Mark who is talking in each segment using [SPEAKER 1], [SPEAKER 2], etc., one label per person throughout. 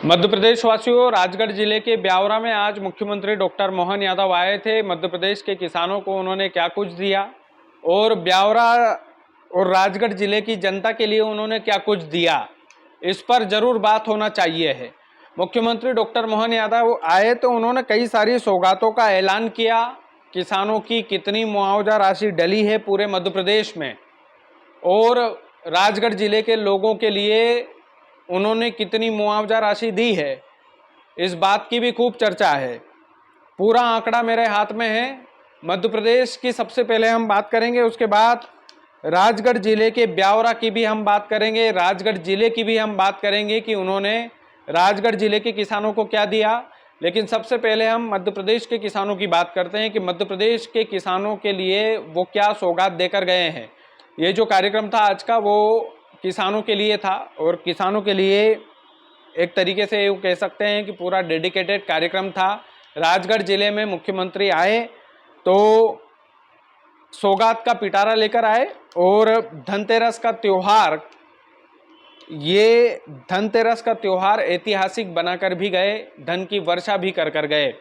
[SPEAKER 1] मध्य प्रदेश वासियों, राजगढ़ जिले के ब्यावरा में आज मुख्यमंत्री डॉक्टर मोहन यादव आए थे। मध्य प्रदेश के किसानों को उन्होंने क्या कुछ दिया और ब्यावरा और राजगढ़ जिले की जनता के लिए उन्होंने क्या कुछ दिया, इस पर जरूर बात होना चाहिए है। मुख्यमंत्री डॉक्टर मोहन यादव आए तो उन्होंने कई सारी सौगातों का ऐलान किया। किसानों की कितनी मुआवजा राशि डली है पूरे मध्य प्रदेश में और राजगढ़ जिले के लोगों के लिए उन्होंने कितनी मुआवजा राशि दी है, इस बात की भी खूब चर्चा है। पूरा आंकड़ा मेरे हाथ में है। मध्य प्रदेश की सबसे पहले हम बात करेंगे, उसके बाद राजगढ़ जिले के ब्यावरा की भी हम बात करेंगे, राजगढ़ जिले की भी हम बात करेंगे कि उन्होंने राजगढ़ जिले के किसानों को क्या दिया। लेकिन सबसे पहले हम मध्य प्रदेश के किसानों की बात करते हैं कि मध्य प्रदेश के किसानों के लिए वो क्या सौगात देकर गए हैं। ये जो कार्यक्रम था आज का, वो किसानों के लिए था और किसानों के लिए एक तरीके से ये कह सकते हैं कि पूरा डेडिकेटेड कार्यक्रम था। राजगढ़ जिले में मुख्यमंत्री आए तो सौगात का पिटारा लेकर आए और धनतेरस का त्यौहार, ये धनतेरस का त्यौहार ऐतिहासिक बनाकर भी गए, धन की वर्षा भी कर गए।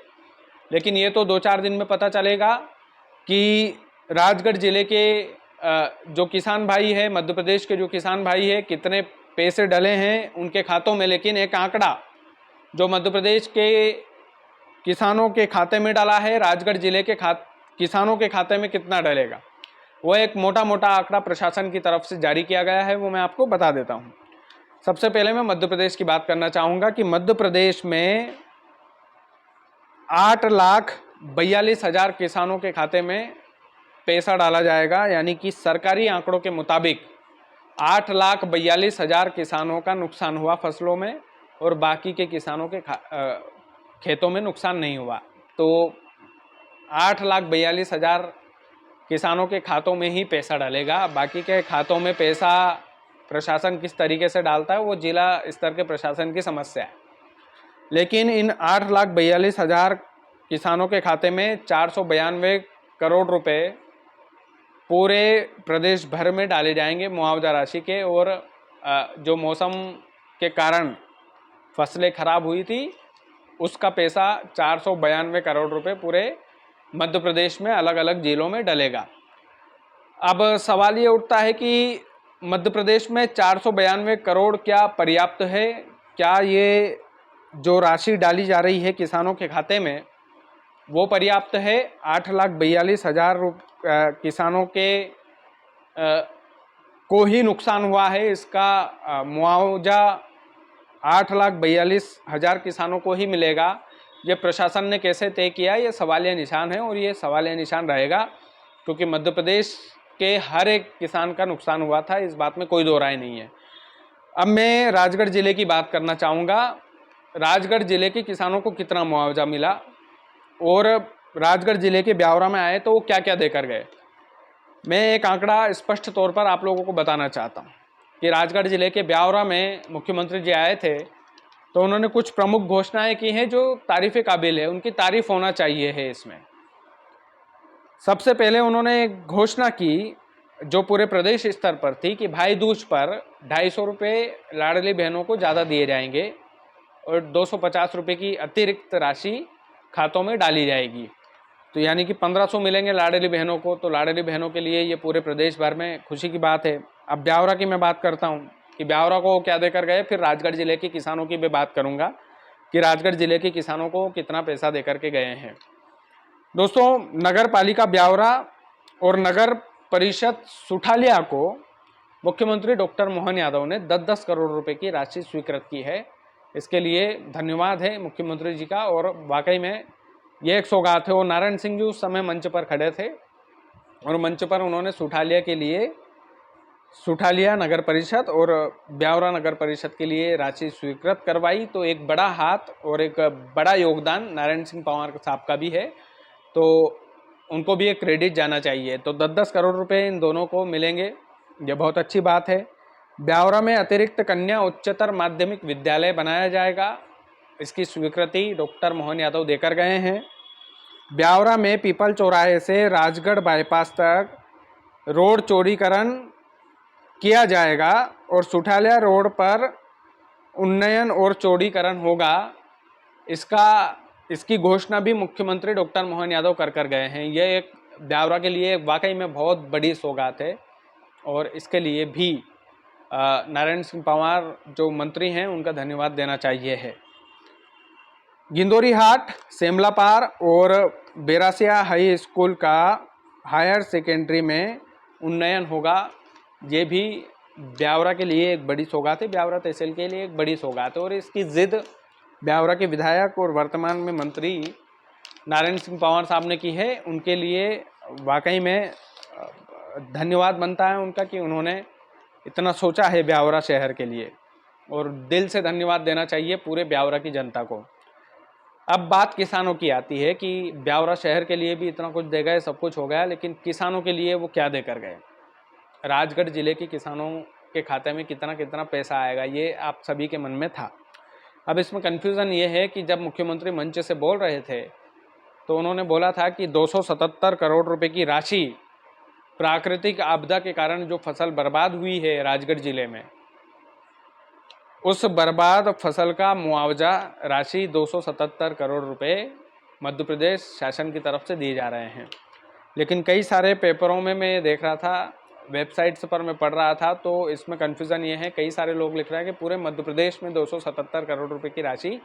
[SPEAKER 1] लेकिन ये तो 2-4 दिन में पता चलेगा कि राजगढ़ जिले के जो किसान भाई है, मध्य प्रदेश के जो किसान भाई है, कितने पैसे डले हैं उनके खातों में। लेकिन एक आंकड़ा जो मध्य प्रदेश के किसानों के खाते में डाला है, राजगढ़ जिले के किसानों के खाते में कितना डलेगा, वो एक मोटा मोटा आंकड़ा प्रशासन की तरफ से जारी किया गया है, वो मैं आपको बता देता हूँ। सबसे पहले मैं मध्य प्रदेश की बात करना चाहूँगा कि मध्य प्रदेश में 8,42,000 किसानों के खाते में पैसा डाला जाएगा। यानी कि सरकारी आंकड़ों के मुताबिक 8,42,000 किसानों का नुकसान हुआ फसलों में और बाकी के किसानों के खेतों में नुकसान नहीं हुआ। तो 8,42,000 किसानों के खातों में ही पैसा डालेगा। बाकी के खातों में पैसा प्रशासन किस तरीके से डालता है वो जिला स्तर के प्रशासन की समस्या है। लेकिन इन 8,42,000 किसानों के खाते में 492 करोड़ रुपए पूरे प्रदेश भर में डाले जाएंगे मुआवजा राशि के। और जो मौसम के कारण फसलें खराब हुई थी उसका पैसा 492 करोड़ रुपए पूरे मध्य प्रदेश में अलग अलग जिलों में डलेगा। अब सवाल ये उठता है कि मध्य प्रदेश में 492 करोड़ क्या पर्याप्त है? क्या ये जो राशि डाली जा रही है किसानों के खाते में वो पर्याप्त है? 8,42,000 किसानों के को ही नुकसान हुआ है, इसका मुआवजा 8,42,000 किसानों को ही मिलेगा। ये प्रशासन ने कैसे तय किया, ये सवालिया निशान है और ये सवालिया निशान रहेगा, क्योंकि मध्य प्रदेश के हर एक किसान का नुकसान हुआ था, इस बात में कोई दो राय नहीं है। अब मैं राजगढ़ जिले की बात करना चाहूँगा। राजगढ़ जिले के किसानों को कितना मुआवजा मिला और राजगढ़ जिले के ब्यावरा में आए तो वो क्या क्या देकर गए। मैं एक आंकड़ा स्पष्ट तौर पर आप लोगों को बताना चाहता हूँ कि राजगढ़ जिले के ब्यावरा में मुख्यमंत्री जी आए थे तो उन्होंने कुछ प्रमुख घोषणाएं की हैं जो तारीफ़ काबिल है, उनकी तारीफ होना चाहिए है इसमें। सबसे पहले उन्होंने एक घोषणा की जो पूरे प्रदेश स्तर पर थी कि भाई दूज पर 250 रुपये लाडली बहनों को ज़्यादा दिए जाएंगे और 250 रुपये की अतिरिक्त राशि खातों में डाली जाएगी। तो यानी कि 1500 मिलेंगे लाडली बहनों को। तो लाडली बहनों के लिए ये पूरे प्रदेश भर में खुशी की बात है। अब ब्यावरा की मैं बात करता हूँ कि ब्यावरा को क्या देकर गए, फिर राजगढ़ जिले के किसानों की भी बात करूँगा कि राजगढ़ जिले के किसानों को कितना पैसा देकर के गए हैं। दोस्तों, नगर पालिका ब्यावरा और नगर परिषद सुठालिया को मुख्यमंत्री डॉक्टर मोहन यादव ने 10-10 करोड़ रुपए की राशि स्वीकृत की है। इसके लिए धन्यवाद है मुख्यमंत्री जी का। और वाकई में ये एक सौगात है। और नारायण सिंह जी उस समय मंच पर खड़े थे और मंच पर उन्होंने सुठालिया के लिए, सुठालिया नगर परिषद और ब्यावरा नगर परिषद के लिए राशि स्वीकृत करवाई। तो एक बड़ा हाथ और एक बड़ा योगदान नारायण सिंह पंवार साहब का भी है, तो उनको भी एक क्रेडिट जाना चाहिए। तो 10-10 करोड़ रुपए इन दोनों को मिलेंगे, ये बहुत अच्छी बात है। ब्यावरा में अतिरिक्त कन्या उच्चतर माध्यमिक विद्यालय बनाया जाएगा, इसकी स्वीकृति डॉक्टर मोहन यादव देकर गए हैं। ब्यावरा में पीपल चौराहे से राजगढ़ बाईपास तक रोड चौड़ीकरण किया जाएगा और सुठालिया रोड पर उन्नयन और चौड़ीकरण होगा, इसकी घोषणा भी मुख्यमंत्री डॉक्टर मोहन यादव कर गए हैं। ये एक ब्यावरा के लिए वाकई में बहुत बड़ी सौगात है और इसके लिए भी नारायण सिंह पंवार जो मंत्री हैं उनका धन्यवाद देना चाहिए है। गिंदोरी हाट, सेमलापार और बेरासिया हाई स्कूल का हायर सेकेंडरी में उन्नयन होगा। ये भी ब्यावरा के लिए एक बड़ी सौगात है, ब्यावरा तहसील के लिए एक बड़ी सौगात है और इसकी जिद ब्यावरा के विधायक और वर्तमान में मंत्री नारायण सिंह पंवार साहब ने की है। उनके लिए वाकई में धन्यवाद बनता है उनका कि उन्होंने इतना सोचा है ब्यावरा शहर के लिए, और दिल से धन्यवाद देना चाहिए पूरे ब्यावरा की जनता को। अब बात किसानों की आती है कि ब्यावरा शहर के लिए भी इतना कुछ दे गए, सब कुछ हो गया, लेकिन किसानों के लिए वो क्या देकर गए। राजगढ़ जिले के किसानों के खाते में कितना कितना पैसा आएगा, ये आप सभी के मन में था। अब इसमें कन्फ्यूज़न ये है कि जब मुख्यमंत्री मंच से बोल रहे थे तो उन्होंने बोला था कि 277 करोड़ रुपए की राशि प्राकृतिक आपदा के कारण जो फसल बर्बाद हुई है राजगढ़ जिले में, उस बर्बाद फसल का मुआवजा राशि 277 करोड़ रुपए मध्य प्रदेश शासन की तरफ से दिए जा रहे हैं। लेकिन कई सारे पेपरों में मैं देख रहा था, वेबसाइट्स पर मैं पढ़ रहा था, तो इसमें कन्फ्यूज़न ये है, कई सारे लोग लिख रहे हैं कि पूरे मध्य प्रदेश में 277 करोड़ रुपए की राशि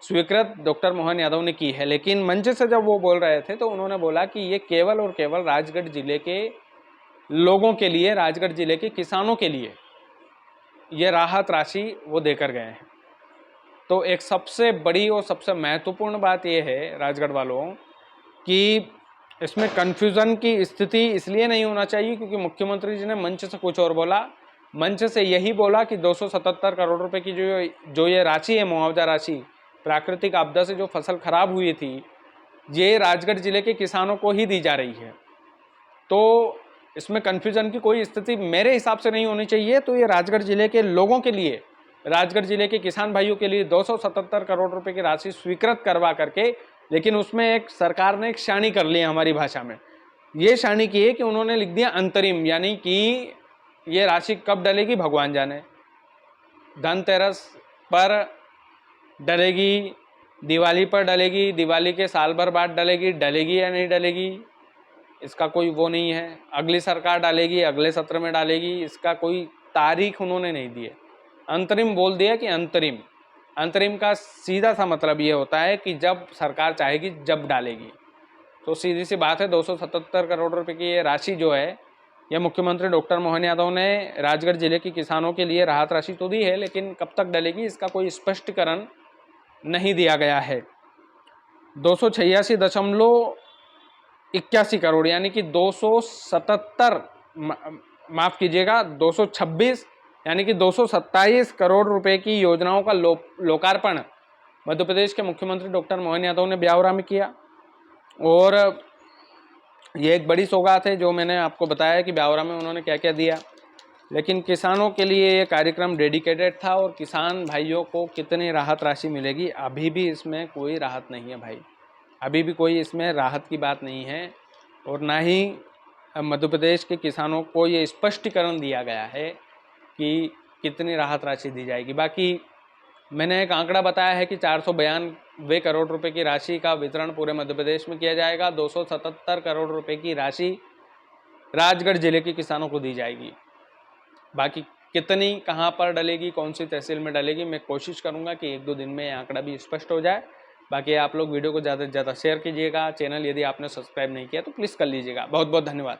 [SPEAKER 1] स्वीकृत डॉक्टर मोहन यादव ने की है। लेकिन मंच से जब वो बोल रहे थे तो उन्होंने बोला कि ये केवल और केवल राजगढ़ जिले के लोगों के लिए, राजगढ़ जिले के किसानों के लिए ये राहत राशि वो देकर गए हैं। तो एक सबसे बड़ी और सबसे महत्वपूर्ण बात ये है राजगढ़ वालों कि इसमें कन्फ्यूज़न की स्थिति इसलिए नहीं होना चाहिए क्योंकि मुख्यमंत्री जी ने मंच से कुछ और बोला। मंच से यही बोला कि 277 करोड़ रुपए की जो ये राशि है, मुआवजा राशि, प्राकृतिक आपदा से जो फसल खराब हुई थी, ये राजगढ़ जिले के किसानों को ही दी जा रही है। तो इसमें कन्फ्यूज़न की कोई स्थिति मेरे हिसाब से नहीं होनी चाहिए। तो ये राजगढ़ जिले के लोगों के लिए, राजगढ़ जिले के किसान भाइयों के लिए 277 करोड़ रुपए की राशि स्वीकृत करवा करके, लेकिन उसमें एक सरकार ने एक शानी कर ली है हमारी भाषा में। ये शानी की है कि उन्होंने लिख दिया अंतरिम, यानी कि ये राशि कब डलेगी भगवान जाने। धनतेरस पर डलेगी, दिवाली पर डलेगी, दिवाली के साल भर बाद डलेगी या नहीं डलेगी इसका कोई वो नहीं है। अगली सरकार डालेगी, अगले सत्र में डालेगी, इसका कोई तारीख उन्होंने नहीं दी है। अंतरिम बोल दिया कि अंतरिम। अंतरिम का सीधा सा मतलब ये होता है कि जब सरकार चाहेगी जब डालेगी। तो सीधी सी बात है, 277 करोड़ रुपए की ये राशि जो है, यह मुख्यमंत्री डॉक्टर मोहन यादव ने राजगढ़ जिले के किसानों के लिए राहत राशि तो दी है, लेकिन कब तक डलेगी इसका कोई स्पष्टीकरण नहीं दिया गया है। 286.81 करोड़ यानी कि 277, माफ़ कीजिएगा 226 यानी कि 227 करोड़ रुपए की योजनाओं का लोकार्पण मध्य प्रदेश के मुख्यमंत्री डॉक्टर मोहन यादव ने ब्यावरा में किया। और ये एक बड़ी सौगात है जो मैंने आपको बताया कि ब्यावरा में उन्होंने क्या क्या दिया। लेकिन किसानों के लिए ये कार्यक्रम डेडिकेटेड था और किसान भाइयों को कितनी राहत राशि मिलेगी, अभी भी इसमें कोई राहत नहीं है भाई, अभी भी कोई इसमें राहत की बात नहीं है। और ना ही मध्य प्रदेश के किसानों को ये स्पष्टीकरण दिया गया है कि कितनी राहत राशि दी जाएगी। बाकी मैंने एक आंकड़ा बताया है कि 492 करोड़ रुपए की राशि का वितरण पूरे मध्य प्रदेश में किया जाएगा। 277 करोड़ रुपए की राशि राजगढ़ जिले के किसानों को दी जाएगी। बाकी कितनी कहाँ पर डलेगी, कौन सी तहसील में डलेगी, मैं कोशिश करूँगा कि 1-2 दिन में ये आंकड़ा भी स्पष्ट हो जाए। बाकी आप लोग वीडियो को ज़्यादा से ज़्यादा शेयर कीजिएगा। चैनल यदि आपने सब्सक्राइब नहीं किया तो प्लीज़ कर लीजिएगा। बहुत बहुत धन्यवाद।